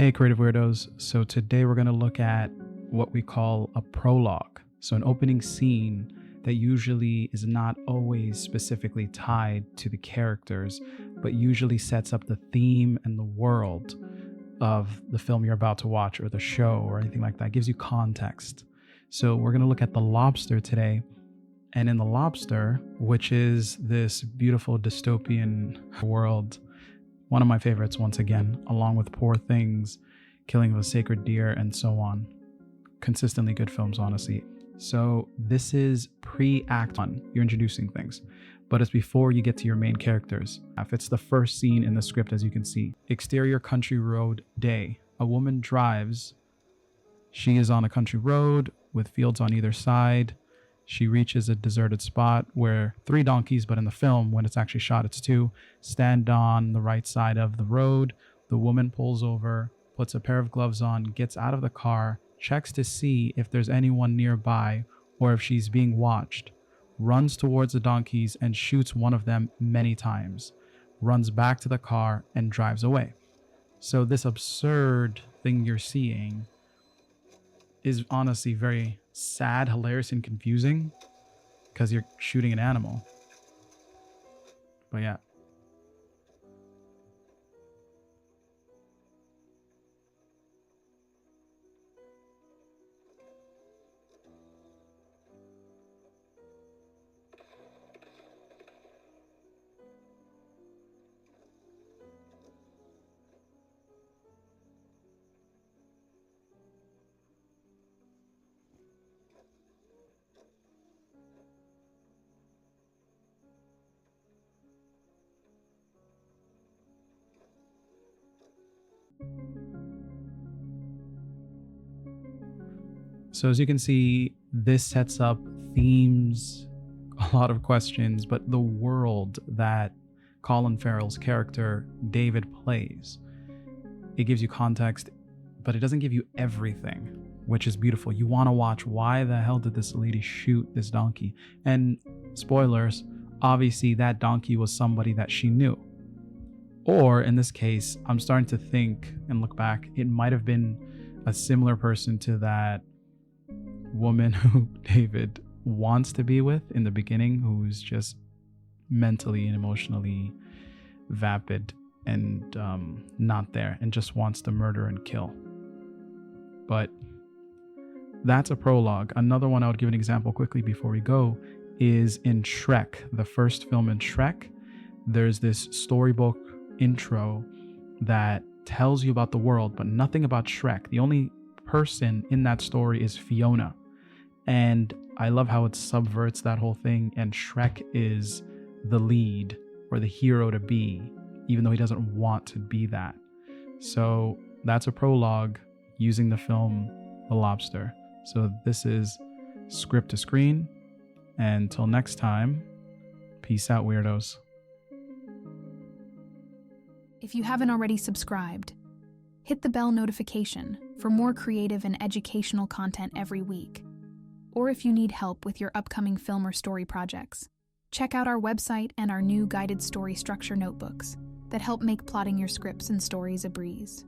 Hey, creative weirdos. So today we're going to look at what we call a prologue. So an opening scene that usually is not always specifically tied to the characters, but usually sets up the theme and the world of the film you're about to watch or the show or anything like that. It gives you context. So we're going to look at The Lobster today. And in The Lobster, which is this beautiful dystopian world, one of my favorites once again, along with Poor Things, Killing of a Sacred Deer, and so on. Consistently good films, honestly. So this is pre-act one. You're introducing things, but it's before you get to your main characters. It's the first scene in the script, as you can see. Exterior country road day. A woman drives. She is on a country road with fields on either side. She reaches a deserted spot where 3 donkeys, but in the film, when it's actually shot, it's 2, stand on the right side of the road. The woman pulls over, puts a pair of gloves on, gets out of the car, checks to see if there's anyone nearby or if she's being watched, runs towards the donkeys and shoots one of them many times, runs back to the car and drives away. So this absurd thing you're seeing is honestly very sad, hilarious, and confusing because you're shooting an animal. But yeah. So as you can see, this sets up themes, a lot of questions, but the world that Colin Farrell's character David plays, it gives you context, but it doesn't give you everything, which is beautiful. You want to watch, why the hell did this lady shoot this donkey? And spoilers, obviously that donkey was somebody that she knew. Or in this case, I'm starting to think and look back, it might have been a similar person to that woman who David wants to be with in the beginning, who's just mentally and emotionally vapid and not there and just wants to murder and kill. But that's a prologue. Another one I would give an example quickly before we go is in Shrek, the first film in Shrek. There's this storybook intro that tells you about the world, but nothing about Shrek. The only person in that story is Fiona. And I love how it subverts that whole thing, and Shrek is the lead or the hero to be, even though he doesn't want to be that. So that's a prologue using the film The Lobster. So this is script to screen. And until next time, peace out, weirdos. If you haven't already subscribed, hit the bell notification for more creative and educational content every week. Or if you need help with your upcoming film or story projects, check out our website and our new guided story structure notebooks that help make plotting your scripts and stories a breeze.